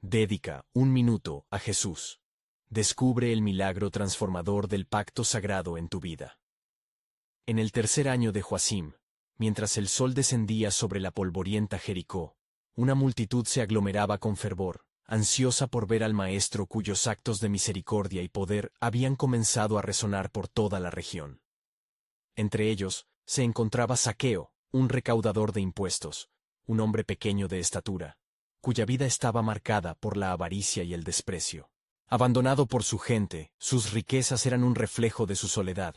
Dedica un minuto a Jesús. Descubre el milagro transformador del pacto sagrado en tu vida. En el tercer año de Joacim, mientras el sol descendía sobre la polvorienta Jericó, una multitud se aglomeraba con fervor, ansiosa por ver al Maestro cuyos actos de misericordia y poder habían comenzado a resonar por toda la región. Entre ellos se encontraba Zaqueo, un recaudador de impuestos, un hombre pequeño de estatura, cuya vida estaba marcada por la avaricia y el desprecio. Abandonado por su gente, sus riquezas eran un reflejo de su soledad.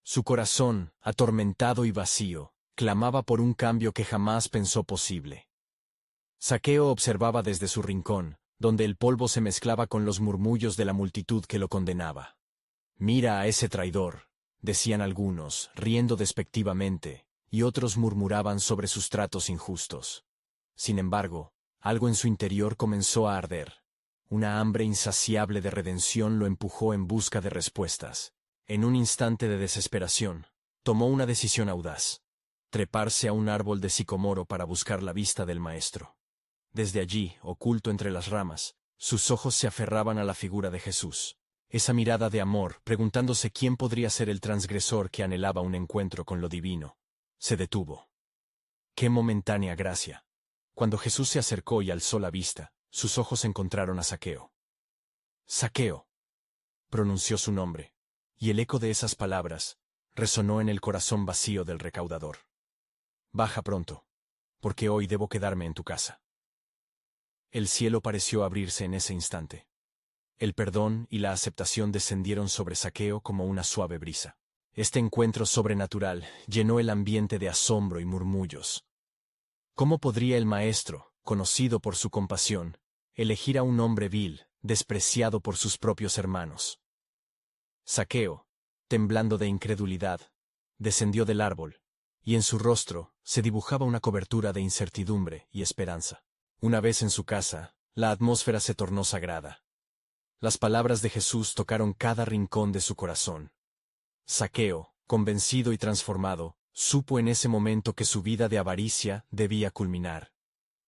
Su corazón, atormentado y vacío, clamaba por un cambio que jamás pensó posible. Zaqueo observaba desde su rincón, donde el polvo se mezclaba con los murmullos de la multitud que lo condenaba. «Mira a ese traidor», decían algunos, riendo despectivamente, y otros murmuraban sobre sus tratos injustos. Sin embargo, algo en su interior comenzó a arder. Una hambre insaciable de redención lo empujó en busca de respuestas. En un instante de desesperación, tomó una decisión audaz: treparse a un árbol de sicomoro para buscar la vista del Maestro. Desde allí, oculto entre las ramas, sus ojos se aferraban a la figura de Jesús. Esa mirada de amor, preguntándose quién podría ser el transgresor que anhelaba un encuentro con lo divino, se detuvo. ¡Qué momentánea gracia! Cuando Jesús se acercó y alzó la vista, sus ojos encontraron a Zaqueo. «Zaqueo», pronunció su nombre, y el eco de esas palabras resonó en el corazón vacío del recaudador. «Baja pronto, porque hoy debo quedarme en tu casa». El cielo pareció abrirse en ese instante. El perdón y la aceptación descendieron sobre Zaqueo como una suave brisa. Este encuentro sobrenatural llenó el ambiente de asombro y murmullos. ¿Cómo podría el Maestro, conocido por su compasión, elegir a un hombre vil, despreciado por sus propios hermanos? Zaqueo, temblando de incredulidad, descendió del árbol, y en su rostro se dibujaba una cobertura de incertidumbre y esperanza. Una vez en su casa, la atmósfera se tornó sagrada. Las palabras de Jesús tocaron cada rincón de su corazón. Zaqueo, convencido y transformado, supo en ese momento que su vida de avaricia debía culminar.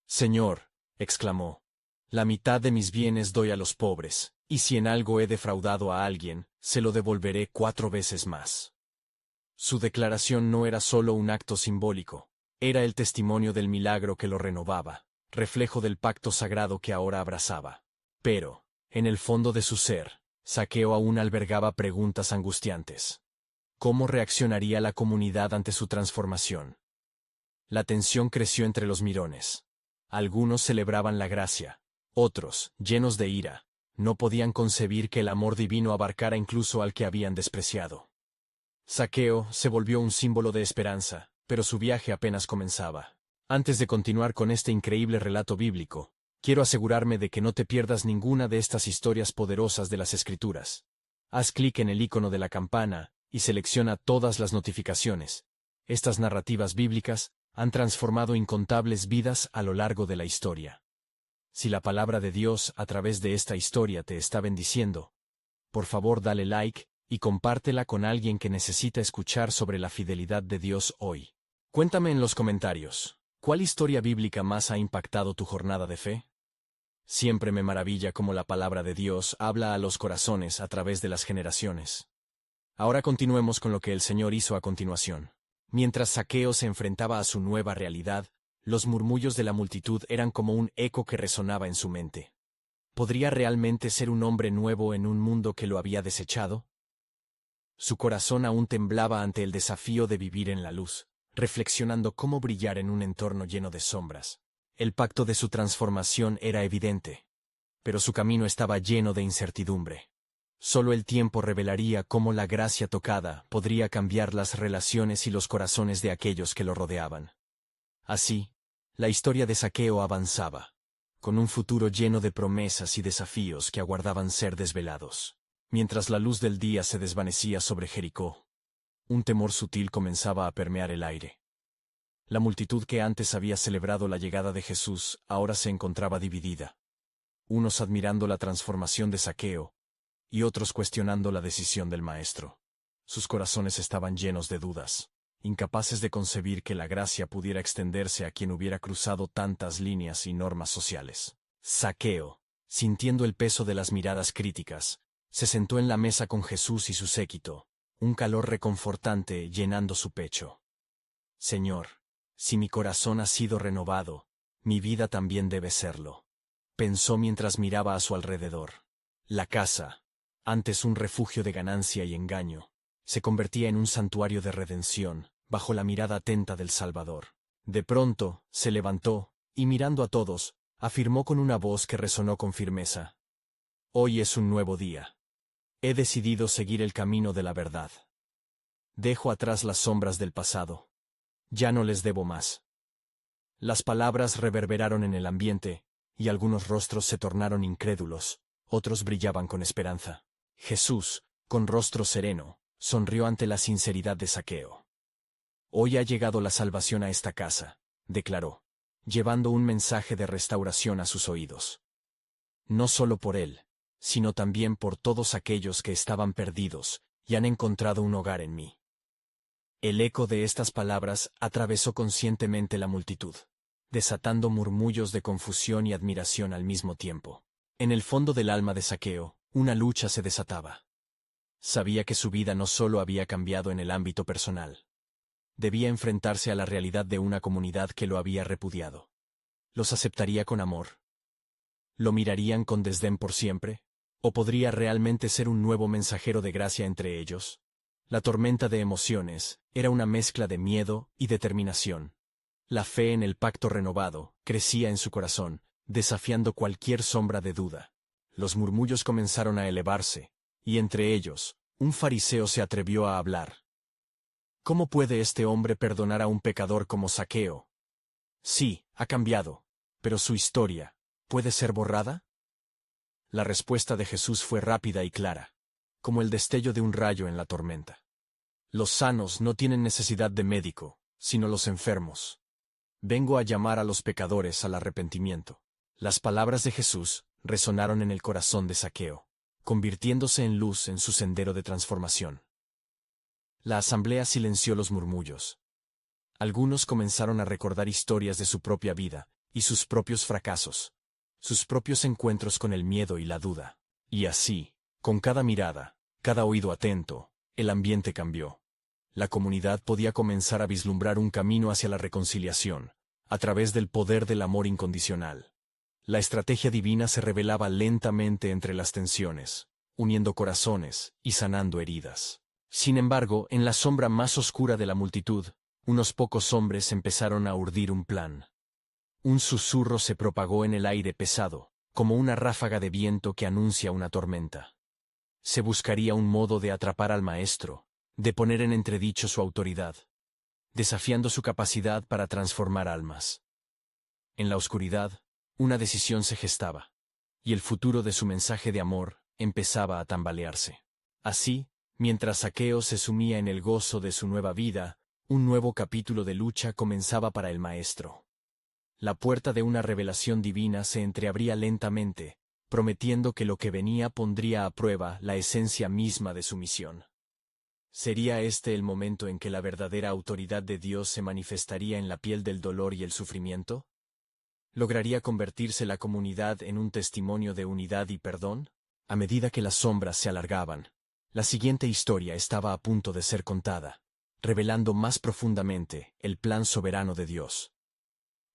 «Señor», exclamó, «la mitad de mis bienes doy a los pobres, y si en algo he defraudado a alguien, se lo devolveré 4 veces más». Su declaración no era solo un acto simbólico, era el testimonio del milagro que lo renovaba, reflejo del pacto sagrado que ahora abrazaba. Pero, en el fondo de su ser, Zaqueo aún albergaba preguntas angustiantes. ¿Cómo reaccionaría la comunidad ante su transformación? La tensión creció entre los mirones. Algunos celebraban la gracia, otros, llenos de ira, no podían concebir que el amor divino abarcara incluso al que habían despreciado. Zaqueo se volvió un símbolo de esperanza, pero su viaje apenas comenzaba. Antes de continuar con este increíble relato bíblico, quiero asegurarme de que no te pierdas ninguna de estas historias poderosas de las Escrituras. Haz clic en el icono de la campana y selecciona todas las notificaciones. Estas narrativas bíblicas han transformado incontables vidas a lo largo de la historia. Si la palabra de Dios a través de esta historia te está bendiciendo, por favor dale like y compártela con alguien que necesita escuchar sobre la fidelidad de Dios hoy. Cuéntame en los comentarios, ¿cuál historia bíblica más ha impactado tu jornada de fe? Siempre me maravilla cómo la palabra de Dios habla a los corazones a través de las generaciones. Ahora continuemos con lo que el Señor hizo a continuación. Mientras Zaqueo se enfrentaba a su nueva realidad, los murmullos de la multitud eran como un eco que resonaba en su mente. ¿Podría realmente ser un hombre nuevo en un mundo que lo había desechado? Su corazón aún temblaba ante el desafío de vivir en la luz, reflexionando cómo brillar en un entorno lleno de sombras. El pacto de su transformación era evidente, pero su camino estaba lleno de incertidumbre. Solo el tiempo revelaría cómo la gracia tocada podría cambiar las relaciones y los corazones de aquellos que lo rodeaban. Así, la historia de Zaqueo avanzaba, con un futuro lleno de promesas y desafíos que aguardaban ser desvelados. Mientras la luz del día se desvanecía sobre Jericó, un temor sutil comenzaba a permear el aire. La multitud que antes había celebrado la llegada de Jesús ahora se encontraba dividida. Unos admirando la transformación de Zaqueo, y otros cuestionando la decisión del Maestro. Sus corazones estaban llenos de dudas, incapaces de concebir que la gracia pudiera extenderse a quien hubiera cruzado tantas líneas y normas sociales. Zaqueo, sintiendo el peso de las miradas críticas, se sentó en la mesa con Jesús y su séquito, un calor reconfortante llenando su pecho. Señor, si mi corazón ha sido renovado, mi vida también debe serlo, pensó mientras miraba a su alrededor. La casa, antes un refugio de ganancia y engaño, se convertía en un santuario de redención, bajo la mirada atenta del Salvador. De pronto, se levantó, y mirando a todos, afirmó con una voz que resonó con firmeza: Hoy es un nuevo día. He decidido seguir el camino de la verdad. Dejo atrás las sombras del pasado. Ya no les debo más. Las palabras reverberaron en el ambiente, y algunos rostros se tornaron incrédulos, otros brillaban con esperanza. Jesús, con rostro sereno, sonrió ante la sinceridad de Zaqueo. Hoy ha llegado la salvación a esta casa, declaró, llevando un mensaje de restauración a sus oídos. No solo por él, sino también por todos aquellos que estaban perdidos y han encontrado un hogar en mí. El eco de estas palabras atravesó conscientemente la multitud, desatando murmullos de confusión y admiración al mismo tiempo. En el fondo del alma de Zaqueo, una lucha se desataba. Sabía que su vida no solo había cambiado en el ámbito personal. Debía enfrentarse a la realidad de una comunidad que lo había repudiado. ¿Los aceptaría con amor? ¿Lo mirarían con desdén por siempre? ¿O podría realmente ser un nuevo mensajero de gracia entre ellos? La tormenta de emociones era una mezcla de miedo y determinación. La fe en el pacto renovado crecía en su corazón, desafiando cualquier sombra de duda. Los murmullos comenzaron a elevarse, y entre ellos, un fariseo se atrevió a hablar. ¿Cómo puede este hombre perdonar a un pecador como Zaqueo? Sí, ha cambiado, pero su historia, ¿puede ser borrada? La respuesta de Jesús fue rápida y clara, como el destello de un rayo en la tormenta. Los sanos no tienen necesidad de médico, sino los enfermos. Vengo a llamar a los pecadores al arrepentimiento. Las palabras de Jesús resonaron en el corazón de Zaqueo, convirtiéndose en luz en su sendero de transformación. La asamblea silenció los murmullos. Algunos comenzaron a recordar historias de su propia vida, y sus propios fracasos, sus propios encuentros con el miedo y la duda. Y así, con cada mirada, cada oído atento, el ambiente cambió. La comunidad podía comenzar a vislumbrar un camino hacia la reconciliación, a través del poder del amor incondicional. La estrategia divina se revelaba lentamente entre las tensiones, uniendo corazones y sanando heridas. Sin embargo, en la sombra más oscura de la multitud, unos pocos hombres empezaron a urdir un plan. Un susurro se propagó en el aire pesado, como una ráfaga de viento que anuncia una tormenta. Se buscaría un modo de atrapar al maestro, de poner en entredicho su autoridad, desafiando su capacidad para transformar almas. En la oscuridad, una decisión se gestaba, y el futuro de su mensaje de amor empezaba a tambalearse. Así, mientras Zaqueo se sumía en el gozo de su nueva vida, un nuevo capítulo de lucha comenzaba para el maestro. La puerta de una revelación divina se entreabría lentamente, prometiendo que lo que venía pondría a prueba la esencia misma de su misión. ¿Sería este el momento en que la verdadera autoridad de Dios se manifestaría en la piel del dolor y el sufrimiento? ¿Lograría convertirse la comunidad en un testimonio de unidad y perdón? A medida que las sombras se alargaban, la siguiente historia estaba a punto de ser contada, revelando más profundamente el plan soberano de Dios.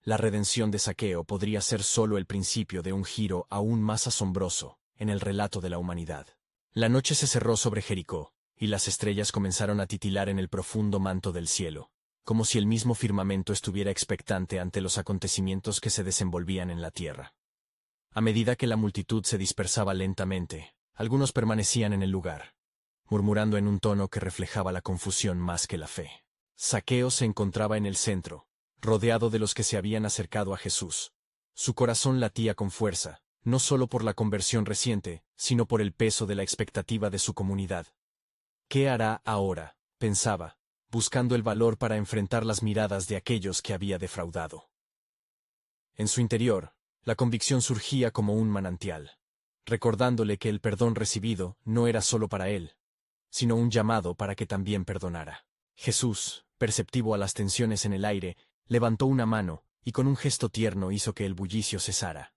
La redención de Zaqueo podría ser solo el principio de un giro aún más asombroso en el relato de la humanidad. La noche se cerró sobre Jericó, y las estrellas comenzaron a titilar en el profundo manto del cielo, como si el mismo firmamento estuviera expectante ante los acontecimientos que se desenvolvían en la tierra. A medida que la multitud se dispersaba lentamente, algunos permanecían en el lugar, murmurando en un tono que reflejaba la confusión más que la fe. Zaqueo se encontraba en el centro, rodeado de los que se habían acercado a Jesús. Su corazón latía con fuerza, no solo por la conversión reciente, sino por el peso de la expectativa de su comunidad. ¿Qué hará ahora?, pensaba, buscando el valor para enfrentar las miradas de aquellos que había defraudado. En su interior, la convicción surgía como un manantial, recordándole que el perdón recibido no era solo para él, sino un llamado para que también perdonara. Jesús, perceptivo a las tensiones en el aire, levantó una mano, y con un gesto tierno hizo que el bullicio cesara.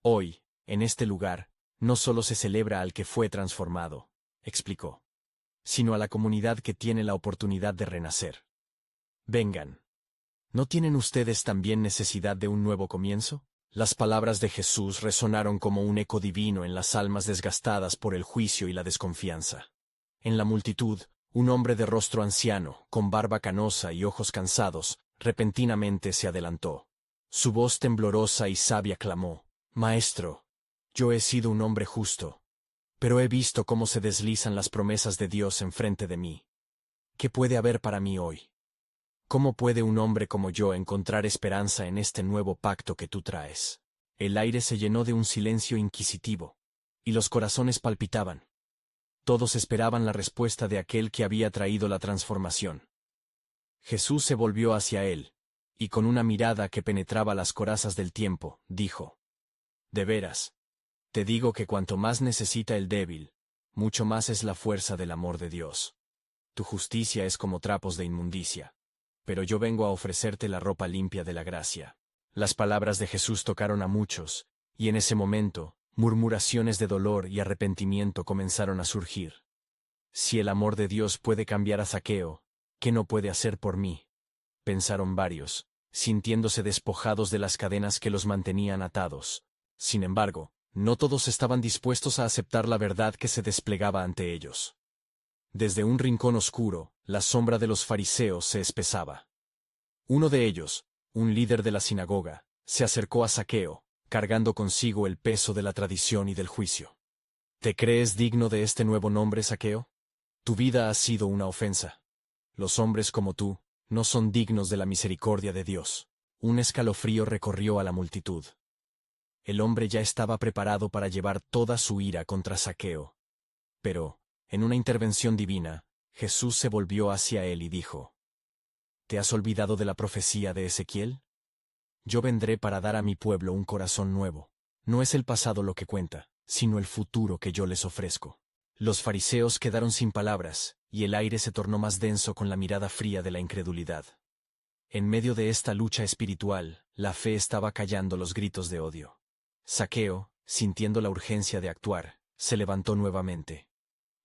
Hoy, En este lugar, no solo se celebra al que fue transformado, explicó, sino a la comunidad que tiene la oportunidad de renacer. Vengan. ¿No tienen ustedes también necesidad de un nuevo comienzo? Las palabras de Jesús resonaron como un eco divino en las almas desgastadas por el juicio y la desconfianza. En la multitud, un hombre de rostro anciano, con barba canosa y ojos cansados, repentinamente se adelantó. Su voz temblorosa y sabia clamó: «Maestro, yo he sido un hombre justo, pero he visto cómo se deslizan las promesas de Dios enfrente de mí. ¿Qué puede haber para mí hoy? ¿Cómo puede un hombre como yo encontrar esperanza en este nuevo pacto que tú traes?» El aire se llenó de un silencio inquisitivo, y los corazones palpitaban. Todos esperaban la respuesta de aquel que había traído la transformación. Jesús se volvió hacia él, y con una mirada que penetraba las corazas del tiempo, dijo: «De veras, te digo que cuanto más necesita el débil, mucho más es la fuerza del amor de Dios. Tu justicia es como trapos de inmundicia, pero yo vengo a ofrecerte la ropa limpia de la gracia». Las palabras de Jesús tocaron a muchos, y en ese momento, murmuraciones de dolor y arrepentimiento comenzaron a surgir. «Si el amor de Dios puede cambiar a Zaqueo, ¿qué no puede hacer por mí?», pensaron varios, sintiéndose despojados de las cadenas que los mantenían atados. Sin embargo, no todos estaban dispuestos a aceptar la verdad que se desplegaba ante ellos. Desde un rincón oscuro, la sombra de los fariseos se espesaba. Uno de ellos, un líder de la sinagoga, se acercó a Zaqueo, cargando consigo el peso de la tradición y del juicio. «¿Te crees digno de este nuevo nombre, Zaqueo? Tu vida ha sido una ofensa. Los hombres como tú no son dignos de la misericordia de Dios». Un escalofrío recorrió a la multitud. El hombre ya estaba preparado para llevar toda su ira contra Zaqueo. Pero, en una intervención divina, Jesús se volvió hacia él y dijo: «¿Te has olvidado de la profecía de Ezequiel? Yo vendré para dar a mi pueblo un corazón nuevo. No es el pasado lo que cuenta, sino el futuro que yo les ofrezco». Los fariseos quedaron sin palabras, y el aire se tornó más denso con la mirada fría de la incredulidad. En medio de esta lucha espiritual, la fe estaba callando los gritos de odio. Zaqueo, sintiendo la urgencia de actuar, se levantó nuevamente.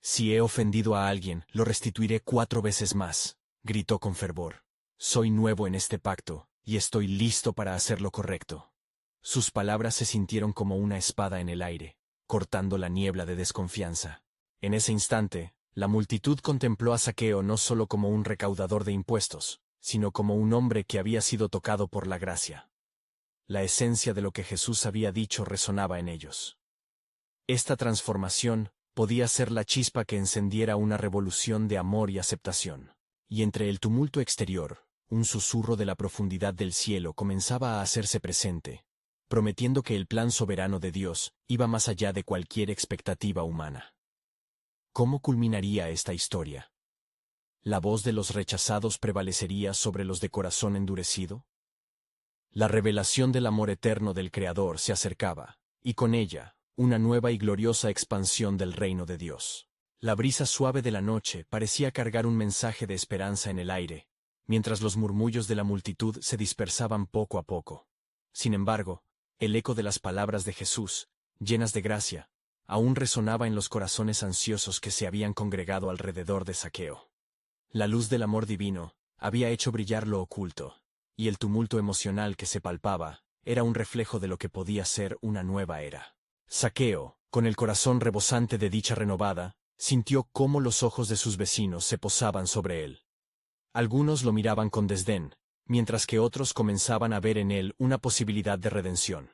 «Si he ofendido a alguien, lo restituiré 4 veces más», gritó con fervor. «Soy nuevo en este pacto, y estoy listo para hacer lo correcto». Sus palabras se sintieron como una espada en el aire, cortando la niebla de desconfianza. En ese instante, la multitud contempló a Zaqueo no solo como un recaudador de impuestos, sino como un hombre que había sido tocado por la gracia. La esencia de lo que Jesús había dicho resonaba en ellos. Esta transformación podía ser la chispa que encendiera una revolución de amor y aceptación. Y entre el tumulto exterior, un susurro de la profundidad del cielo comenzaba a hacerse presente, prometiendo que el plan soberano de Dios iba más allá de cualquier expectativa humana. ¿Cómo culminaría esta historia? ¿La voz de los rechazados prevalecería sobre los de corazón endurecido? La revelación del amor eterno del Creador se acercaba, y con ella, una nueva y gloriosa expansión del reino de Dios. La brisa suave de la noche parecía cargar un mensaje de esperanza en el aire, mientras los murmullos de la multitud se dispersaban poco a poco. Sin embargo, el eco de las palabras de Jesús, llenas de gracia, aún resonaba en los corazones ansiosos que se habían congregado alrededor de Zaqueo. La luz del amor divino había hecho brillar lo oculto, y el tumulto emocional que se palpaba era un reflejo de lo que podía ser una nueva era. Zaqueo, con el corazón rebosante de dicha renovada, sintió cómo los ojos de sus vecinos se posaban sobre él. Algunos lo miraban con desdén, mientras que otros comenzaban a ver en él una posibilidad de redención.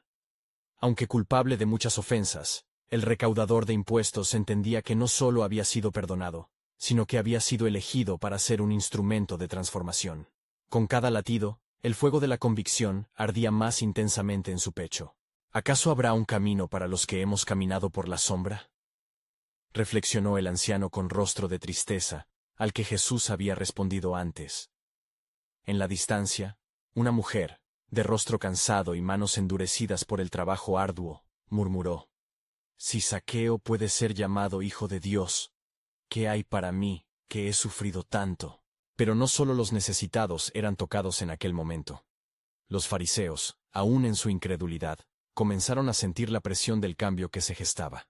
Aunque culpable de muchas ofensas, el recaudador de impuestos entendía que no solo había sido perdonado, sino que había sido elegido para ser un instrumento de transformación. Con cada latido, el fuego de la convicción ardía más intensamente en su pecho. ¿Acaso habrá un camino para los que hemos caminado por la sombra?, reflexionó el anciano con rostro de tristeza, al que Jesús había respondido antes. En la distancia, una mujer, de rostro cansado y manos endurecidas por el trabajo arduo, murmuró: «Si Zaqueo puede ser llamado hijo de Dios, ¿qué hay para mí, que he sufrido tanto?». Pero no solo los necesitados eran tocados en aquel momento. Los fariseos, aún en su incredulidad, comenzaron a sentir la presión del cambio que se gestaba.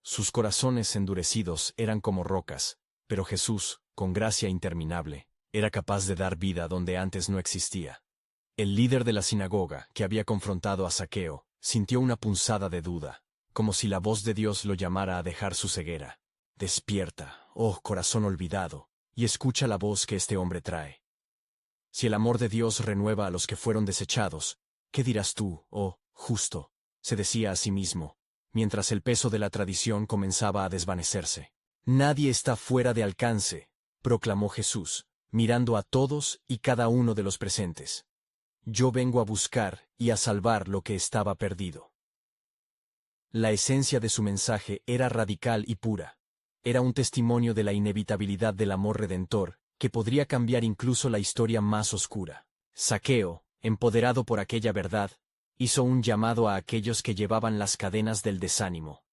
Sus corazones endurecidos eran como rocas, pero Jesús, con gracia interminable, era capaz de dar vida donde antes no existía. El líder de la sinagoga, que había confrontado a Zaqueo, sintió una punzada de duda, como si la voz de Dios lo llamara a dejar su ceguera. Despierta, oh corazón olvidado, y escucha la voz que este hombre trae. Si el amor de Dios renueva a los que fueron desechados, ¿qué dirás tú, oh justo? Se decía a sí mismo, mientras el peso de la tradición comenzaba a desvanecerse. Nadie está fuera de alcance, proclamó Jesús, mirando a todos y cada uno de los presentes. Yo vengo a buscar y a salvar lo que estaba perdido. La esencia de su mensaje era radical y pura. Era un testimonio de la inevitabilidad del amor redentor, que podría cambiar incluso la historia más oscura. Zaqueo, empoderado por aquella verdad, hizo un llamado a aquellos que llevaban las cadenas del desánimo.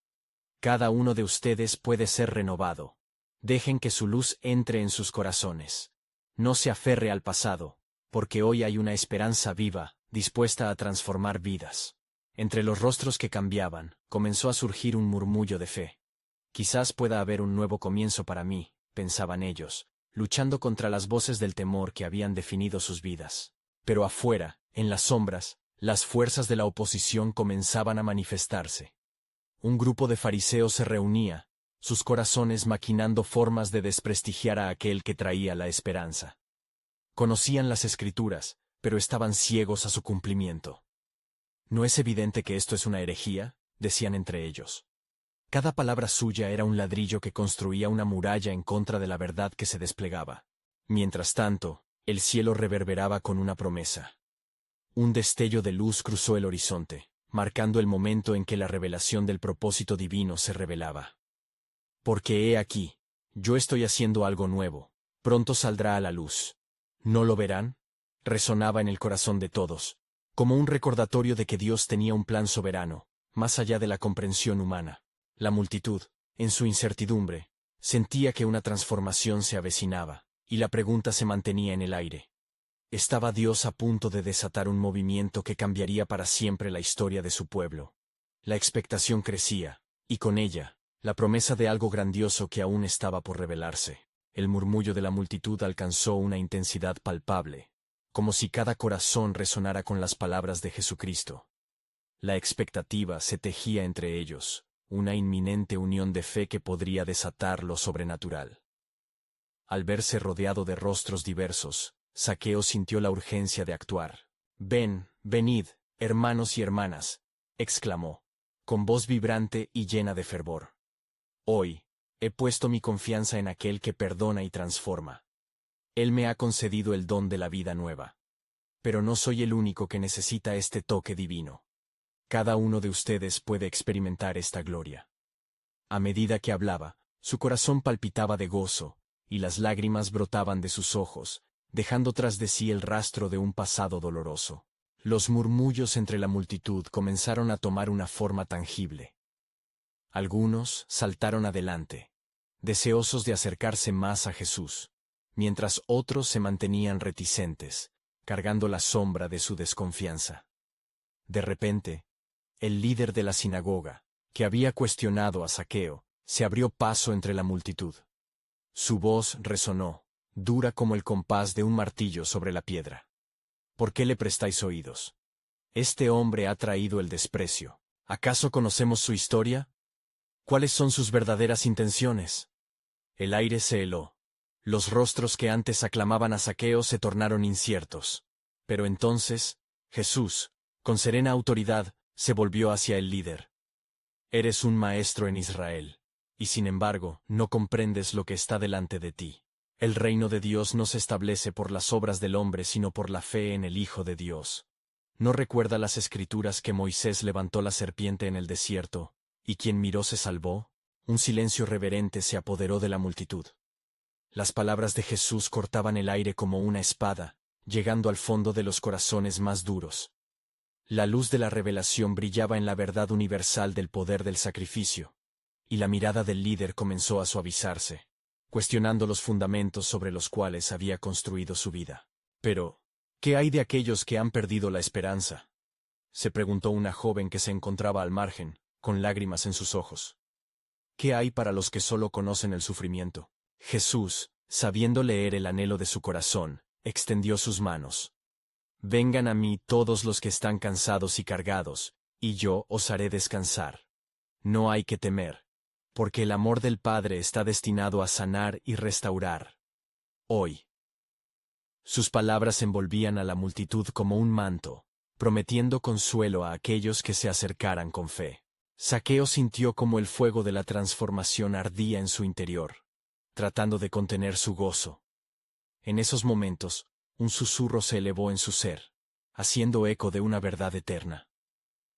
Cada uno de ustedes puede ser renovado. Dejen que su luz entre en sus corazones. No se aferre al pasado, porque hoy hay una esperanza viva, dispuesta a transformar vidas. Entre los rostros que cambiaban, comenzó a surgir un murmullo de fe. Quizás pueda haber un nuevo comienzo para mí, pensaban ellos, luchando contra las voces del temor que habían definido sus vidas. Pero afuera, en las sombras, las fuerzas de la oposición comenzaban a manifestarse. Un grupo de fariseos se reunía, sus corazones maquinando formas de desprestigiar a aquel que traía la esperanza. Conocían las Escrituras, pero estaban ciegos a su cumplimiento. ¿No es evidente que esto es una herejía?, decían entre ellos. Cada palabra suya era un ladrillo que construía una muralla en contra de la verdad que se desplegaba. Mientras tanto, el cielo reverberaba con una promesa. Un destello de luz cruzó el horizonte, marcando el momento en que la revelación del propósito divino se revelaba. Porque he aquí, yo estoy haciendo algo nuevo, pronto saldrá a la luz. ¿No lo verán? Resonaba en el corazón de todos, como un recordatorio de que Dios tenía un plan soberano, más allá de la comprensión humana. La multitud, en su incertidumbre, sentía que una transformación se avecinaba, y la pregunta se mantenía en el aire. ¿Estaba Dios a punto de desatar un movimiento que cambiaría para siempre la historia de su pueblo? La expectación crecía, y con ella, la promesa de algo grandioso que aún estaba por revelarse. El murmullo de la multitud alcanzó una intensidad palpable, como si cada corazón resonara con las palabras de Jesucristo. La expectativa se tejía entre ellos, una inminente unión de fe que podría desatar lo sobrenatural. Al verse rodeado de rostros diversos, Zaqueo sintió la urgencia de actuar. Venid, hermanos y hermanas, exclamó, con voz vibrante y llena de fervor. Hoy, he puesto mi confianza en aquel que perdona y transforma. Él me ha concedido el don de la vida nueva. Pero no soy el único que necesita este toque divino. Cada uno de ustedes puede experimentar esta gloria. A medida que hablaba, su corazón palpitaba de gozo, y las lágrimas brotaban de sus ojos, dejando tras de sí el rastro de un pasado doloroso. Los murmullos entre la multitud comenzaron a tomar una forma tangible. Algunos saltaron adelante, deseosos de acercarse más a Jesús, mientras otros se mantenían reticentes, cargando la sombra de su desconfianza. De repente, el líder de la sinagoga, que había cuestionado a Zaqueo, se abrió paso entre la multitud. Su voz resonó, dura como el compás de un martillo sobre la piedra. ¿Por qué le prestáis oídos? Este hombre ha traído el desprecio. ¿Acaso conocemos su historia? ¿Cuáles son sus verdaderas intenciones? El aire se heló. Los rostros que antes aclamaban a Zaqueo se tornaron inciertos. Pero entonces, Jesús, con serena autoridad, se volvió hacia el líder. Eres un maestro en Israel, y sin embargo, no comprendes lo que está delante de ti. El reino de Dios no se establece por las obras del hombre sino por la fe en el Hijo de Dios. ¿No recuerda las Escrituras que Moisés levantó la serpiente en el desierto, y quien miró se salvó? Un silencio reverente se apoderó de la multitud. Las palabras de Jesús cortaban el aire como una espada, llegando al fondo de los corazones más duros. La luz de la revelación brillaba en la verdad universal del poder del sacrificio, y la mirada del líder comenzó a suavizarse, cuestionando los fundamentos sobre los cuales había construido su vida. Pero, ¿qué hay de aquellos que han perdido la esperanza? se preguntó una joven que se encontraba al margen, con lágrimas en sus ojos. ¿Qué hay para los que solo conocen el sufrimiento? Jesús, sabiendo leer el anhelo de su corazón, extendió sus manos. Vengan a mí todos los que están cansados y cargados, y yo os haré descansar. No hay que temer, porque el amor del Padre está destinado a sanar y restaurar. Hoy. Sus palabras envolvían a la multitud como un manto, prometiendo consuelo a aquellos que se acercaran con fe. Zaqueo sintió como el fuego de la transformación ardía en su interior, tratando de contener su gozo. En esos momentos, un susurro se elevó en su ser, haciendo eco de una verdad eterna.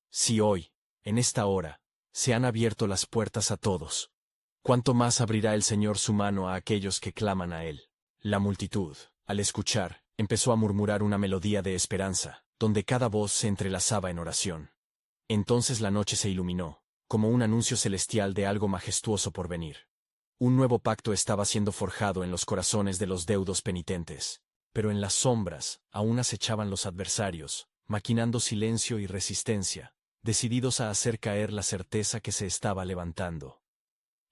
Si hoy, en esta hora, se han abierto las puertas a todos, ¿cuánto más abrirá el Señor su mano a aquellos que claman a Él? La multitud, al escuchar, empezó a murmurar una melodía de esperanza, donde cada voz se entrelazaba en oración. Entonces la noche se iluminó, como un anuncio celestial de algo majestuoso por venir. Un nuevo pacto estaba siendo forjado en los corazones de los deudos penitentes, pero en las sombras aún acechaban los adversarios, maquinando silencio y resistencia, decididos a hacer caer la certeza que se estaba levantando.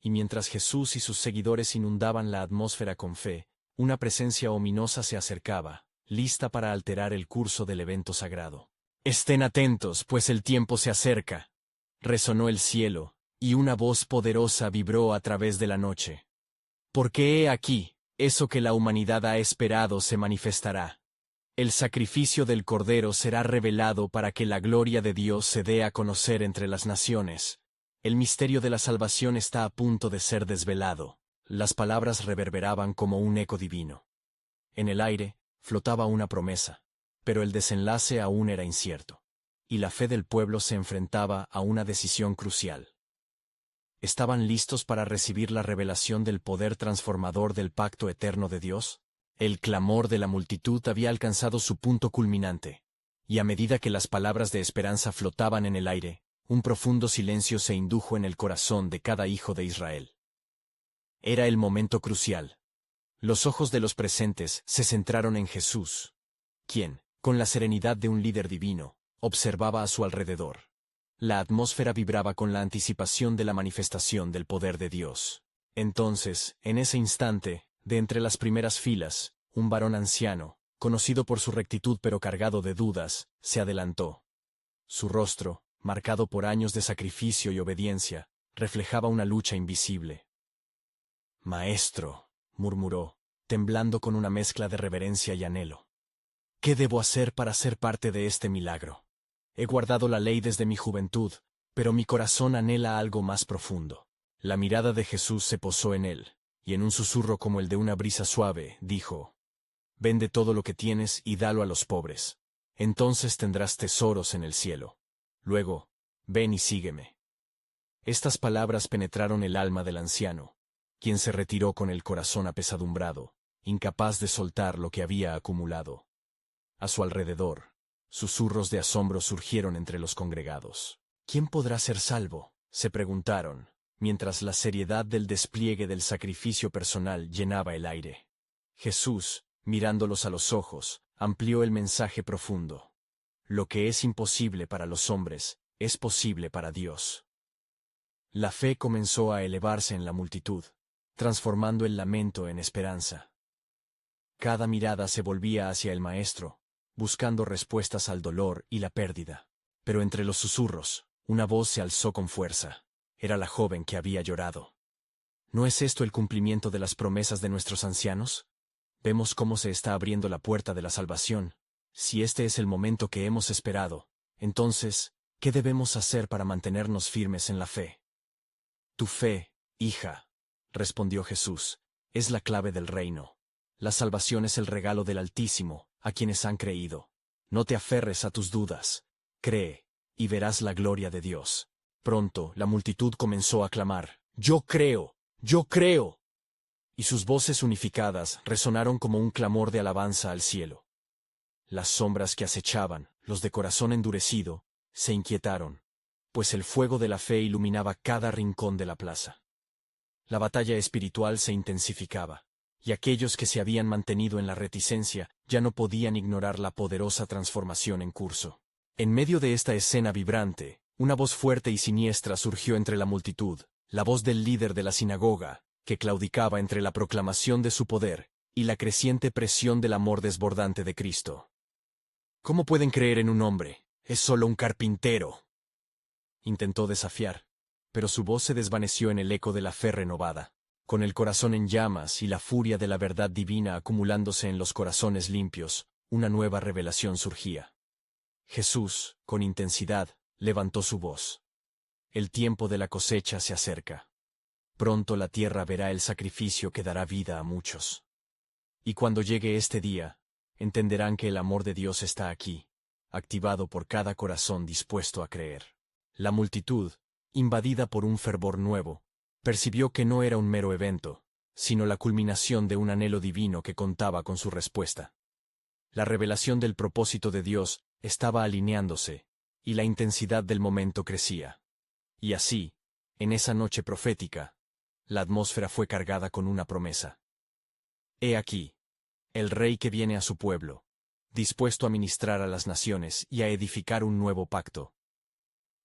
Y mientras Jesús y sus seguidores inundaban la atmósfera con fe, una presencia ominosa se acercaba, lista para alterar el curso del evento sagrado. «Estén atentos, pues el tiempo se acerca», resonó el cielo, y una voz poderosa vibró a través de la noche. «Porque he aquí, eso que la humanidad ha esperado se manifestará. El sacrificio del Cordero será revelado para que la gloria de Dios se dé a conocer entre las naciones. El misterio de la salvación está a punto de ser desvelado». Las palabras reverberaban como un eco divino. En el aire, flotaba una promesa, pero el desenlace aún era incierto, y la fe del pueblo se enfrentaba a una decisión crucial. ¿Estaban listos para recibir la revelación del poder transformador del pacto eterno de Dios? El clamor de la multitud había alcanzado su punto culminante, y a medida que las palabras de esperanza flotaban en el aire, un profundo silencio se indujo en el corazón de cada hijo de Israel. Era el momento crucial. Los ojos de los presentes se centraron en Jesús, quien, con la serenidad de un líder divino, observaba a su alrededor. La atmósfera vibraba con la anticipación de la manifestación del poder de Dios. Entonces, en ese instante, de entre las primeras filas, un varón anciano, conocido por su rectitud pero cargado de dudas, se adelantó. Su rostro, marcado por años de sacrificio y obediencia, reflejaba una lucha invisible. «Maestro», murmuró, temblando con una mezcla de reverencia y anhelo. «¿Qué debo hacer para ser parte de este milagro? He guardado la ley desde mi juventud, pero mi corazón anhela algo más profundo». La mirada de Jesús se posó en él, y en un susurro como el de una brisa suave, dijo: «Vende todo lo que tienes y dalo a los pobres. Entonces tendrás tesoros en el cielo. Luego, ven y sígueme». Estas palabras penetraron el alma del anciano, quien se retiró con el corazón apesadumbrado, incapaz de soltar lo que había acumulado. A su alrededor, susurros de asombro surgieron entre los congregados. «¿Quién podrá ser salvo?», se preguntaron, mientras la seriedad del despliegue del sacrificio personal llenaba el aire. Jesús, mirándolos a los ojos, amplió el mensaje profundo. «Lo que es imposible para los hombres, es posible para Dios». La fe comenzó a elevarse en la multitud, transformando el lamento en esperanza. Cada mirada se volvía hacia el Maestro, buscando respuestas al dolor y la pérdida. Pero entre los susurros, una voz se alzó con fuerza. Era la joven que había llorado. ¿No es esto el cumplimiento de las promesas de nuestros ancianos? Vemos cómo se está abriendo la puerta de la salvación. Si este es el momento que hemos esperado, entonces, ¿qué debemos hacer para mantenernos firmes en la fe? Tu fe, hija, respondió Jesús, es la clave del reino. La salvación es el regalo del Altísimo, a quienes han creído. No te aferres a tus dudas. Cree, y verás la gloria de Dios. Pronto, la multitud comenzó a clamar: «¡Yo creo! ¡Yo creo!». Y sus voces unificadas resonaron como un clamor de alabanza al cielo. Las sombras que acechaban, los de corazón endurecido, se inquietaron, pues el fuego de la fe iluminaba cada rincón de la plaza. La batalla espiritual se intensificaba, y aquellos que se habían mantenido en la reticencia ya no podían ignorar la poderosa transformación en curso. En medio de esta escena vibrante, una voz fuerte y siniestra surgió entre la multitud, la voz del líder de la sinagoga, que claudicaba entre la proclamación de su poder y la creciente presión del amor desbordante de Cristo. ¿Cómo pueden creer en un hombre? Es solo un carpintero. Intentó desafiar, pero su voz se desvaneció en el eco de la fe renovada. Con el corazón en llamas y la furia de la verdad divina acumulándose en los corazones limpios, una nueva revelación surgía. Jesús, con intensidad, levantó su voz. El tiempo de la cosecha se acerca. Pronto la tierra verá el sacrificio que dará vida a muchos. Y cuando llegue este día, entenderán que el amor de Dios está aquí, activado por cada corazón dispuesto a creer. La multitud, invadida por un fervor nuevo, percibió que no era un mero evento, sino la culminación de un anhelo divino que contaba con su respuesta. La revelación del propósito de Dios estaba alineándose, y la intensidad del momento crecía. Y así, en esa noche profética, la atmósfera fue cargada con una promesa. He aquí, el Rey que viene a su pueblo, dispuesto a ministrar a las naciones y a edificar un nuevo pacto.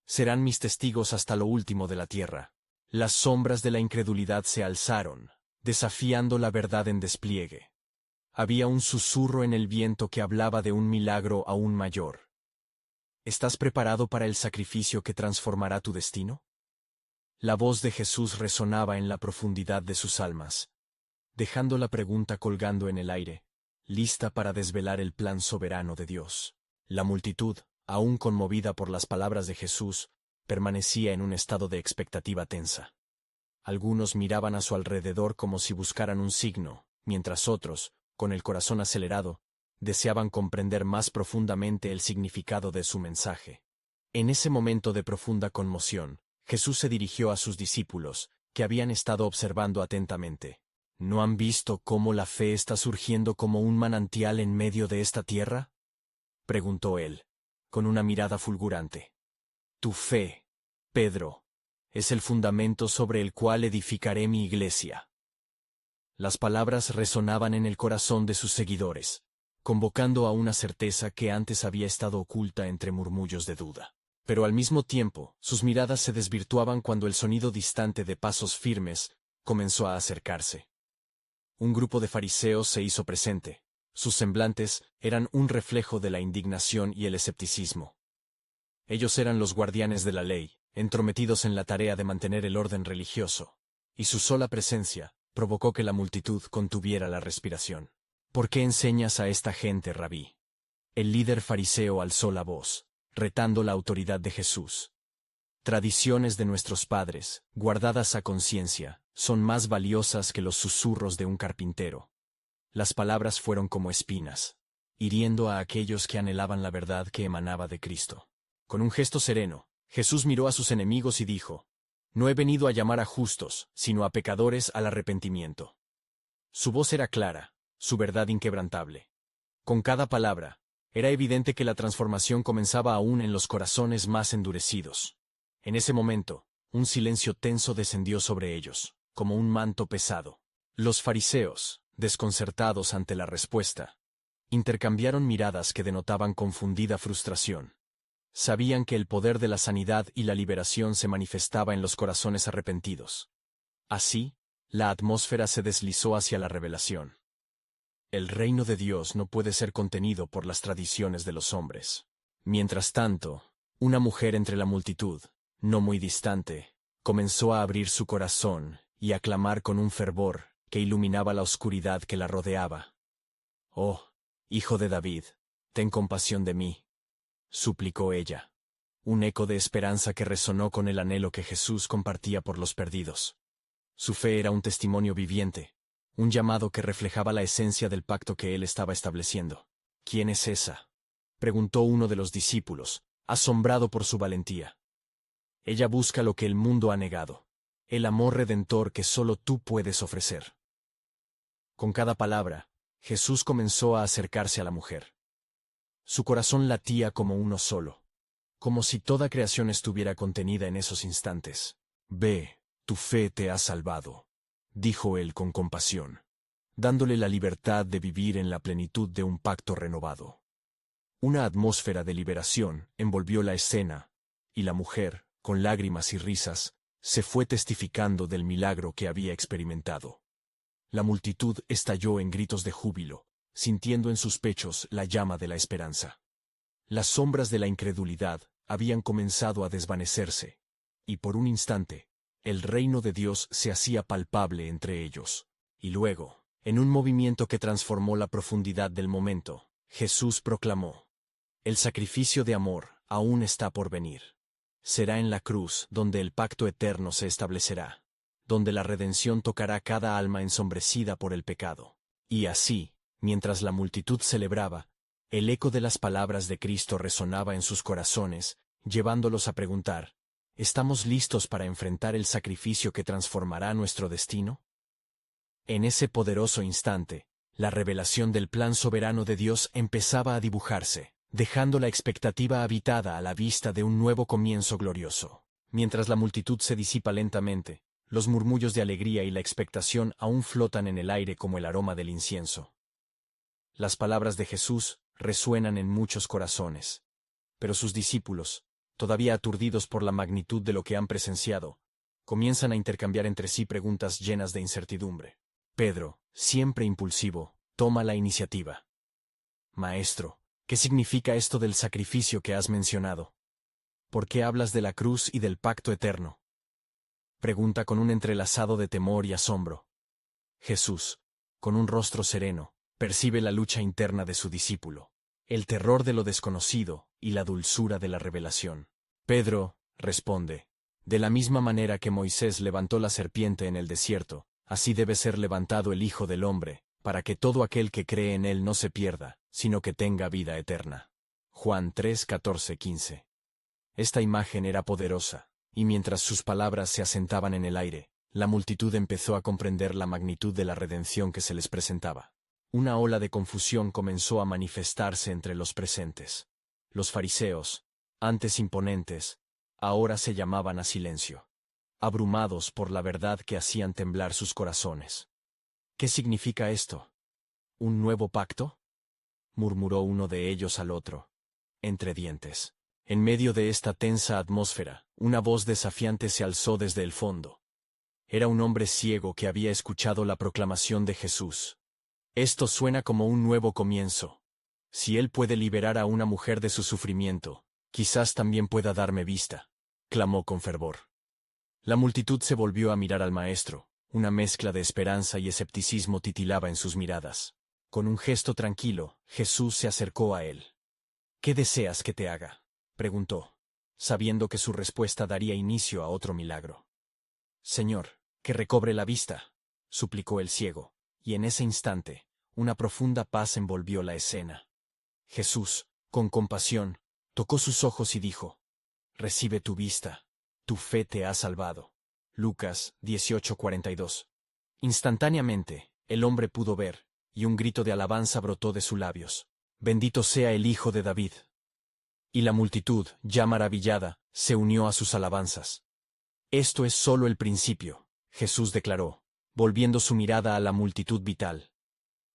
Serán mis testigos hasta lo último de la tierra. Las sombras de la incredulidad se alzaron, desafiando la verdad en despliegue. Había un susurro en el viento que hablaba de un milagro aún mayor. ¿Estás preparado para el sacrificio que transformará tu destino? La voz de Jesús resonaba en la profundidad de sus almas, dejando la pregunta colgando en el aire, lista para desvelar el plan soberano de Dios. La multitud, aún conmovida por las palabras de Jesús, permanecía en un estado de expectativa tensa. Algunos miraban a su alrededor como si buscaran un signo, mientras otros, con el corazón acelerado, deseaban comprender más profundamente el significado de su mensaje. En ese momento de profunda conmoción, Jesús se dirigió a sus discípulos, que habían estado observando atentamente. ¿No han visto cómo la fe está surgiendo como un manantial en medio de esta tierra? Preguntó él, con una mirada fulgurante. Tu fe, Pedro, es el fundamento sobre el cual edificaré mi iglesia. Las palabras resonaban en el corazón de sus seguidores, convocando a una certeza que antes había estado oculta entre murmullos de duda. Pero al mismo tiempo, sus miradas se desvirtuaban cuando el sonido distante de pasos firmes comenzó a acercarse. Un grupo de fariseos se hizo presente. Sus semblantes eran un reflejo de la indignación y el escepticismo. Ellos eran los guardianes de la ley, entrometidos en la tarea de mantener el orden religioso, y su sola presencia provocó que la multitud contuviera la respiración. ¿Por qué enseñas a esta gente, rabí? El líder fariseo alzó la voz, retando la autoridad de Jesús. Tradiciones de nuestros padres, guardadas a conciencia, son más valiosas que los susurros de un carpintero. Las palabras fueron como espinas, hiriendo a aquellos que anhelaban la verdad que emanaba de Cristo. Con un gesto sereno, Jesús miró a sus enemigos y dijo, «No he venido a llamar a justos, sino a pecadores al arrepentimiento». Su voz era clara, su verdad inquebrantable. Con cada palabra, era evidente que la transformación comenzaba aún en los corazones más endurecidos. En ese momento, un silencio tenso descendió sobre ellos, como un manto pesado. Los fariseos, desconcertados ante la respuesta, intercambiaron miradas que denotaban confundida frustración. Sabían que el poder de la sanidad y la liberación se manifestaba en los corazones arrepentidos. Así, la atmósfera se deslizó hacia la revelación. El reino de Dios no puede ser contenido por las tradiciones de los hombres. Mientras tanto, una mujer entre la multitud, no muy distante, comenzó a abrir su corazón y a clamar con un fervor que iluminaba la oscuridad que la rodeaba. «Oh, hijo de David, ten compasión de mí», suplicó ella. Un eco de esperanza que resonó con el anhelo que Jesús compartía por los perdidos. Su fe era un testimonio viviente, un llamado que reflejaba la esencia del pacto que él estaba estableciendo. «¿Quién es esa?», preguntó uno de los discípulos, asombrado por su valentía. «Ella busca lo que el mundo ha negado, el amor redentor que solo tú puedes ofrecer». Con cada palabra, Jesús comenzó a acercarse a la mujer. Su corazón latía como uno solo, como si toda creación estuviera contenida en esos instantes. «Ve, tu fe te ha salvado», dijo él con compasión, dándole la libertad de vivir en la plenitud de un pacto renovado. Una atmósfera de liberación envolvió la escena, y la mujer, con lágrimas y risas, se fue testificando del milagro que había experimentado. La multitud estalló en gritos de júbilo, sintiendo en sus pechos la llama de la esperanza. Las sombras de la incredulidad habían comenzado a desvanecerse, y por un instante, el reino de Dios se hacía palpable entre ellos. Y luego, en un movimiento que transformó la profundidad del momento, Jesús proclamó: el sacrificio de amor aún está por venir. Será en la cruz donde el pacto eterno se establecerá, donde la redención tocará cada alma ensombrecida por el pecado. Y así, mientras la multitud celebraba, el eco de las palabras de Cristo resonaba en sus corazones, llevándolos a preguntar: ¿estamos listos para enfrentar el sacrificio que transformará nuestro destino? En ese poderoso instante, la revelación del plan soberano de Dios empezaba a dibujarse, dejando la expectativa habitada a la vista de un nuevo comienzo glorioso. Mientras la multitud se disipa lentamente, los murmullos de alegría y la expectación aún flotan en el aire como el aroma del incienso. Las palabras de Jesús resuenan en muchos corazones, pero sus discípulos, todavía aturdidos por la magnitud de lo que han presenciado, comienzan a intercambiar entre sí preguntas llenas de incertidumbre. Pedro, siempre impulsivo, toma la iniciativa. Maestro, ¿qué significa esto del sacrificio que has mencionado? ¿Por qué hablas de la cruz y del pacto eterno? Pregunta con un entrelazado de temor y asombro. Jesús, con un rostro sereno, percibe la lucha interna de su discípulo, el terror de lo desconocido y la dulzura de la revelación. Pedro, responde: de la misma manera que Moisés levantó la serpiente en el desierto, así debe ser levantado el Hijo del Hombre, para que todo aquel que cree en él no se pierda, sino que tenga vida eterna. Juan 3, 14, 15. Esta imagen era poderosa, y mientras sus palabras se asentaban en el aire, la multitud empezó a comprender la magnitud de la redención que se les presentaba. Una ola de confusión comenzó a manifestarse entre los presentes. Los fariseos, antes imponentes, ahora se llamaban a silencio, abrumados por la verdad que hacían temblar sus corazones. ¿Qué significa esto? ¿Un nuevo pacto?, murmuró uno de ellos al otro, entre dientes. En medio de esta tensa atmósfera, una voz desafiante se alzó desde el fondo. Era un hombre ciego que había escuchado la proclamación de Jesús. Esto suena como un nuevo comienzo. Si él puede liberar a una mujer de su sufrimiento, quizás también pueda darme vista, clamó con fervor. La multitud se volvió a mirar al maestro, una mezcla de esperanza y escepticismo titilaba en sus miradas. Con un gesto tranquilo, Jesús se acercó a él. ¿Qué deseas que te haga?, preguntó, sabiendo que su respuesta daría inicio a otro milagro. Señor, que recobre la vista, suplicó el ciego, y en ese instante, una profunda paz envolvió la escena. Jesús, con compasión, tocó sus ojos y dijo: recibe tu vista, tu fe te ha salvado. Lucas 18:42. Instantáneamente, el hombre pudo ver, y un grito de alabanza brotó de sus labios: bendito sea el Hijo de David. Y la multitud, ya maravillada, se unió a sus alabanzas. Esto es solo el principio, Jesús declaró, volviendo su mirada a la multitud vital.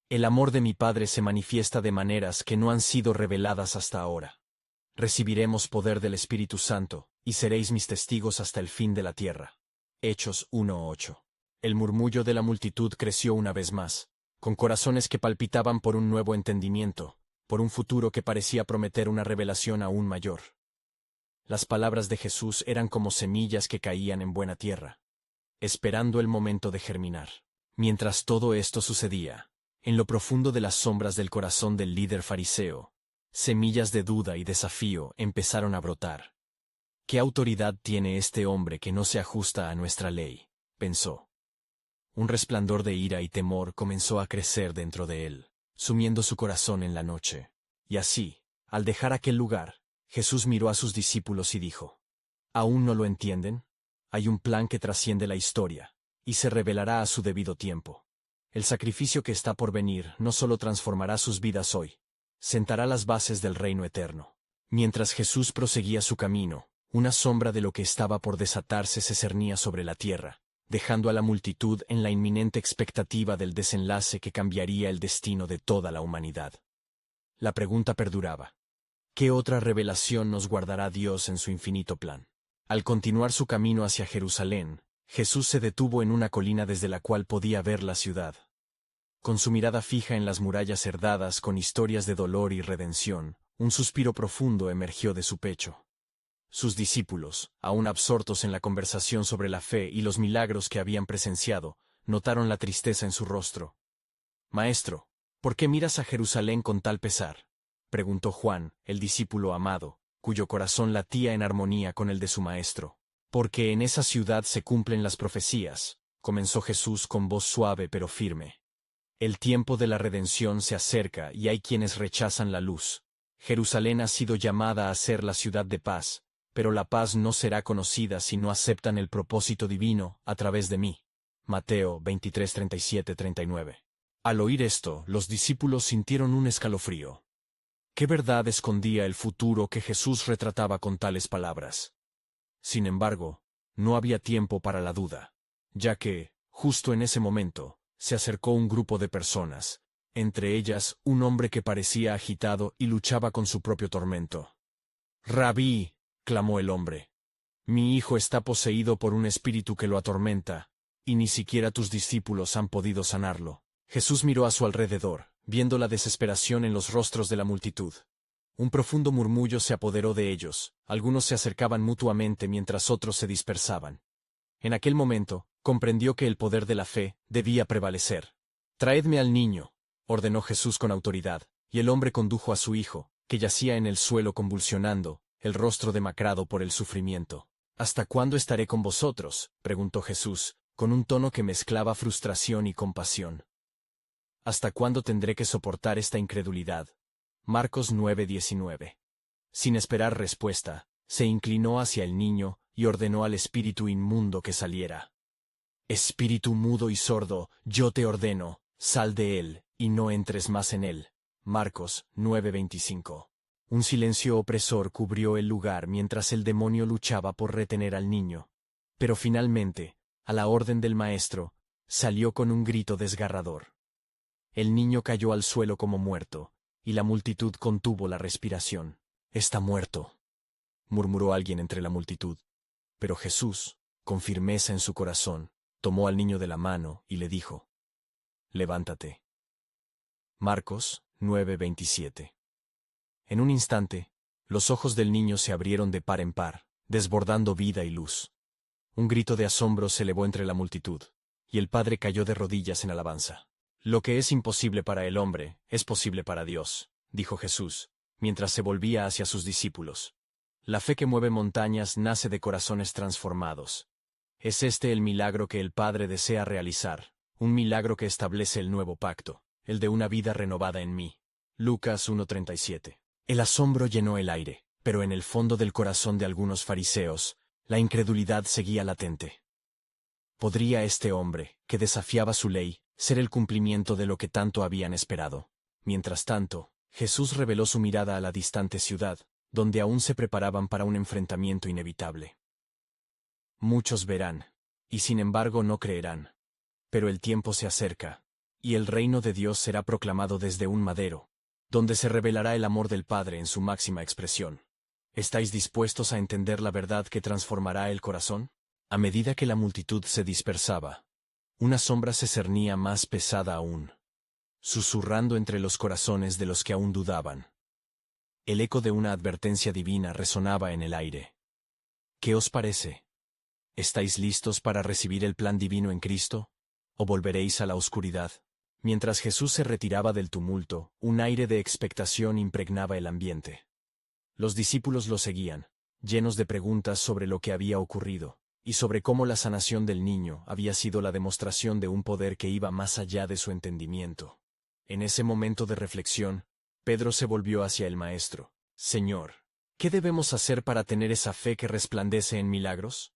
El amor de mi Padre se manifiesta de maneras que no han sido reveladas hasta ahora. Recibiremos poder del Espíritu Santo, y seréis mis testigos hasta el fin de la tierra. Hechos 1:8. El murmullo de la multitud creció una vez más, con corazones que palpitaban por un nuevo entendimiento, por un futuro que parecía prometer una revelación aún mayor. Las palabras de Jesús eran como semillas que caían en buena tierra, esperando el momento de germinar. Mientras todo esto sucedía, en lo profundo de las sombras del corazón del líder fariseo, semillas de duda y desafío empezaron a brotar. ¿Qué autoridad tiene este hombre que no se ajusta a nuestra ley?, pensó. Un resplandor de ira y temor comenzó a crecer dentro de él, sumiendo su corazón en la noche. Y así, al dejar aquel lugar, Jesús miró a sus discípulos y dijo: ¿aún no lo entienden? Hay un plan que trasciende la historia, y se revelará a su debido tiempo. El sacrificio que está por venir no solo transformará sus vidas hoy, sentará las bases del reino eterno. Mientras Jesús proseguía su camino, una sombra de lo que estaba por desatarse se cernía sobre la tierra, dejando a la multitud en la inminente expectativa del desenlace que cambiaría el destino de toda la humanidad. La pregunta perduraba: ¿Qué otra revelación nos guardará Dios en su infinito plan? Al continuar su camino hacia Jerusalén, Jesús se detuvo en una colina desde la cual podía ver la ciudad. Con su mirada fija en las murallas herdadas con historias de dolor y redención, un suspiro profundo emergió de su pecho. Sus discípulos, aún absortos en la conversación sobre la fe y los milagros que habían presenciado, notaron la tristeza en su rostro. «Maestro, ¿por qué miras a Jerusalén con tal pesar?», preguntó Juan, el discípulo amado, cuyo corazón latía en armonía con el de su maestro. «Porque en esa ciudad se cumplen las profecías», comenzó Jesús con voz suave pero firme. «El tiempo de la redención se acerca y hay quienes rechazan la luz. Jerusalén ha sido llamada a ser la ciudad de paz, pero la paz no será conocida si no aceptan el propósito divino a través de mí». Mateo 23, 37, 39. Al oír esto, los discípulos sintieron un escalofrío. ¿Qué verdad escondía el futuro que Jesús retrataba con tales palabras? Sin embargo, no había tiempo para la duda, ya que, justo en ese momento, se acercó un grupo de personas, entre ellas un hombre que parecía agitado y luchaba con su propio tormento. «Rabí», clamó el hombre, «mi hijo está poseído por un espíritu que lo atormenta, y ni siquiera tus discípulos han podido sanarlo». Jesús miró a su alrededor, viendo la desesperación en los rostros de la multitud. Un profundo murmullo se apoderó de ellos, algunos se acercaban mutuamente mientras otros se dispersaban. En aquel momento, comprendió que el poder de la fe debía prevalecer. «Traedme al niño», ordenó Jesús con autoridad, y el hombre condujo a su hijo, que yacía en el suelo convulsionando, el rostro demacrado por el sufrimiento. «¿Hasta cuándo estaré con vosotros?», preguntó Jesús, con un tono que mezclaba frustración y compasión. «¿Hasta cuándo tendré que soportar esta incredulidad?». Marcos 9:19. Sin esperar respuesta, se inclinó hacia el niño y ordenó al espíritu inmundo que saliera. «Espíritu mudo y sordo, yo te ordeno, sal de él, y no entres más en él». Marcos 9:25. Un silencio opresor cubrió el lugar mientras el demonio luchaba por retener al niño. Pero finalmente, a la orden del maestro, salió con un grito desgarrador. El niño cayó al suelo como muerto, y la multitud contuvo la respiración. «Está muerto», murmuró alguien entre la multitud. Pero Jesús, con firmeza en su corazón, tomó al niño de la mano y le dijo: «Levántate». Marcos 9:27. En un instante, los ojos del niño se abrieron de par en par, desbordando vida y luz. Un grito de asombro se elevó entre la multitud, y el padre cayó de rodillas en alabanza. «Lo que es imposible para el hombre, es posible para Dios», dijo Jesús, mientras se volvía hacia sus discípulos. «La fe que mueve montañas nace de corazones transformados. Es este el milagro que el Padre desea realizar, un milagro que establece el nuevo pacto, el de una vida renovada en mí». Lucas 1:37. El asombro llenó el aire, pero en el fondo del corazón de algunos fariseos, la incredulidad seguía latente. ¿Podría este hombre, que desafiaba su ley, ser el cumplimiento de lo que tanto habían esperado? Mientras tanto, Jesús reveló su mirada a la distante ciudad, donde aún se preparaban para un enfrentamiento inevitable. «Muchos verán, y sin embargo no creerán. Pero el tiempo se acerca, y el reino de Dios será proclamado desde un madero, donde se revelará el amor del Padre en su máxima expresión. ¿Estáis dispuestos a entender la verdad que transformará el corazón?». A medida que la multitud se dispersaba, una sombra se cernía más pesada aún, susurrando entre los corazones de los que aún dudaban. El eco de una advertencia divina resonaba en el aire. «¿Qué os parece? ¿Estáis listos para recibir el plan divino en Cristo? ¿O volveréis a la oscuridad?». Mientras Jesús se retiraba del tumulto, un aire de expectación impregnaba el ambiente. Los discípulos lo seguían, llenos de preguntas sobre lo que había ocurrido, y sobre cómo la sanación del niño había sido la demostración de un poder que iba más allá de su entendimiento. En ese momento de reflexión, Pedro se volvió hacia el Maestro. «Señor, ¿qué debemos hacer para tener esa fe que resplandece en milagros?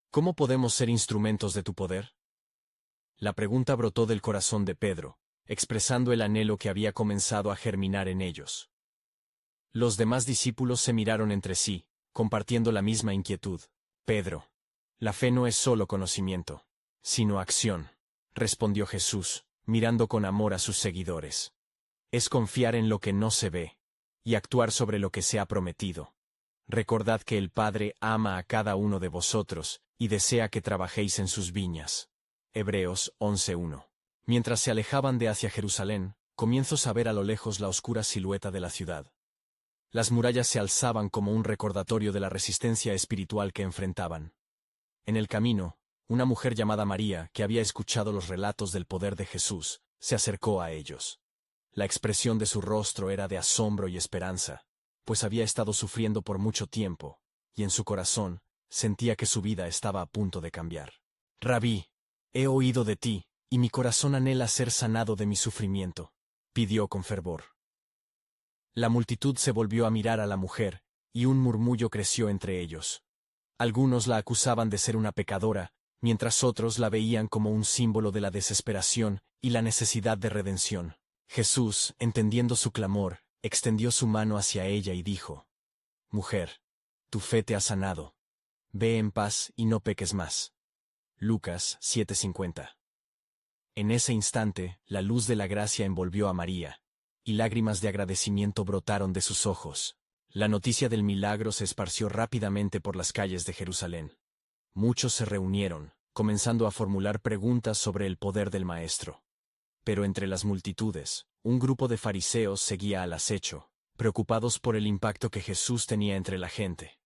¿Cómo podemos ser instrumentos de tu poder?». La pregunta brotó del corazón de Pedro, expresando el anhelo que había comenzado a germinar en ellos. Los demás discípulos se miraron entre sí, compartiendo la misma inquietud. «Pedro, la fe no es solo conocimiento, sino acción», respondió Jesús, mirando con amor a sus seguidores. «Es confiar en lo que no se ve, y actuar sobre lo que se ha prometido. Recordad que el Padre ama a cada uno de vosotros, y desea que trabajéis en sus viñas. Hebreos 11:1. Mientras se alejaban de hacia Jerusalén, comienzo a ver a lo lejos la oscura silueta de la ciudad. Las murallas se alzaban como un recordatorio de la resistencia espiritual que enfrentaban. En el camino, una mujer llamada María, que había escuchado los relatos del poder de Jesús, se acercó a ellos. La expresión de su rostro era de asombro y esperanza, pues había estado sufriendo por mucho tiempo, y en su corazón, sentía que su vida estaba a punto de cambiar. «Rabí, he oído de ti, y mi corazón anhela ser sanado de mi sufrimiento», pidió con fervor. La multitud se volvió a mirar a la mujer, y un murmullo creció entre ellos. Algunos la acusaban de ser una pecadora, mientras otros la veían como un símbolo de la desesperación y la necesidad de redención. Jesús, entendiendo su clamor, extendió su mano hacia ella y dijo: «Mujer, tu fe te ha sanado. Ve en paz y no peques más». Lucas 7:50. En ese instante, la luz de la gracia envolvió a María, y lágrimas de agradecimiento brotaron de sus ojos. La noticia del milagro se esparció rápidamente por las calles de Jerusalén. Muchos se reunieron, comenzando a formular preguntas sobre el poder del Maestro. Pero entre las multitudes, un grupo de fariseos seguía al acecho, preocupados por el impacto que Jesús tenía entre la gente.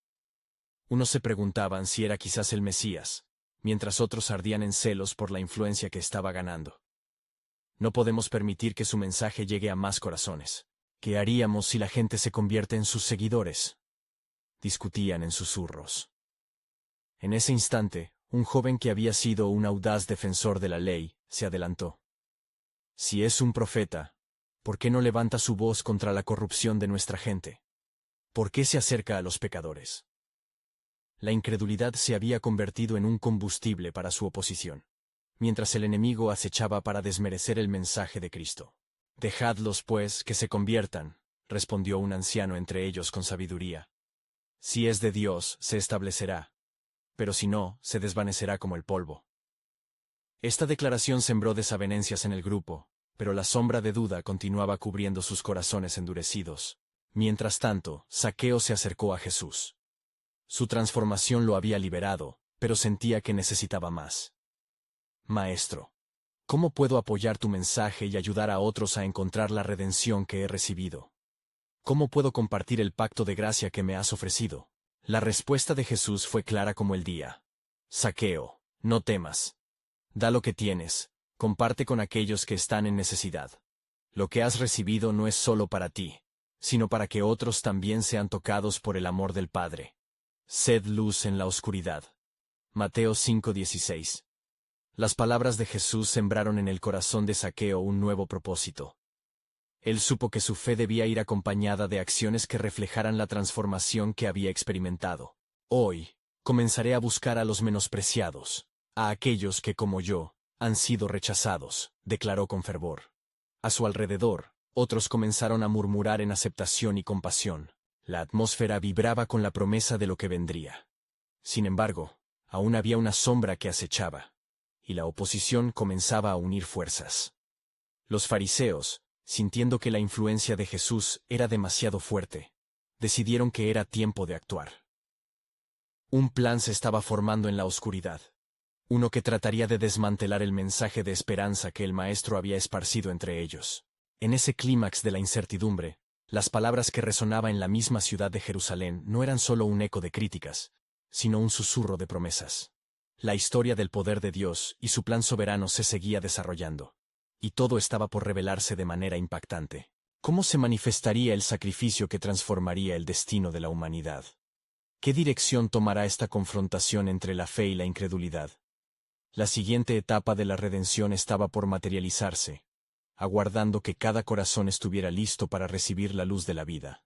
Unos se preguntaban si era quizás el Mesías, mientras otros ardían en celos por la influencia que estaba ganando. No podemos permitir que su mensaje llegue a más corazones. ¿Qué haríamos si la gente se convierte en sus seguidores?, discutían en susurros. En ese instante, un joven que había sido un audaz defensor de la ley, se adelantó. «Si es un profeta, ¿por qué no levanta su voz contra la corrupción de nuestra gente? ¿Por qué se acerca a los pecadores?». La incredulidad se había convertido en un combustible para su oposición, mientras el enemigo acechaba para desmerecer el mensaje de Cristo. «Dejadlos, pues, que se conviertan», respondió un anciano entre ellos con sabiduría. «Si es de Dios, se establecerá, pero si no, se desvanecerá como el polvo». Esta declaración sembró desavenencias en el grupo, pero la sombra de duda continuaba cubriendo sus corazones endurecidos. Mientras tanto, Zaqueo se acercó a Jesús. Su transformación lo había liberado, pero sentía que necesitaba más. «Maestro, ¿cómo puedo apoyar tu mensaje y ayudar a otros a encontrar la redención que he recibido? ¿Cómo puedo compartir el pacto de gracia que me has ofrecido?». La respuesta de Jesús fue clara como el día. «Zaqueo, no temas. Da lo que tienes, comparte con aquellos que están en necesidad. Lo que has recibido no es solo para ti, sino para que otros también sean tocados por el amor del Padre. Sed luz en la oscuridad». Mateo 5:16. Las palabras de Jesús sembraron en el corazón de Zaqueo un nuevo propósito. Él supo que su fe debía ir acompañada de acciones que reflejaran la transformación que había experimentado. «Hoy, comenzaré a buscar a los menospreciados, a aquellos que, como yo, han sido rechazados», declaró con fervor. A su alrededor, otros comenzaron a murmurar en aceptación y compasión. La atmósfera vibraba con la promesa de lo que vendría. Sin embargo, aún había una sombra que acechaba, y la oposición comenzaba a unir fuerzas. Los fariseos, sintiendo que la influencia de Jesús era demasiado fuerte, decidieron que era tiempo de actuar. Un plan se estaba formando en la oscuridad, uno que trataría de desmantelar el mensaje de esperanza que el Maestro había esparcido entre ellos. En ese clímax de la incertidumbre, las palabras que resonaban en la misma ciudad de Jerusalén no eran solo un eco de críticas, sino un susurro de promesas. La historia del poder de Dios y su plan soberano se seguía desarrollando, y todo estaba por revelarse de manera impactante. ¿Cómo se manifestaría el sacrificio que transformaría el destino de la humanidad? ¿Qué dirección tomará esta confrontación entre la fe y la incredulidad? La siguiente etapa de la redención estaba por materializarse, aguardando que cada corazón estuviera listo para recibir la luz de la vida.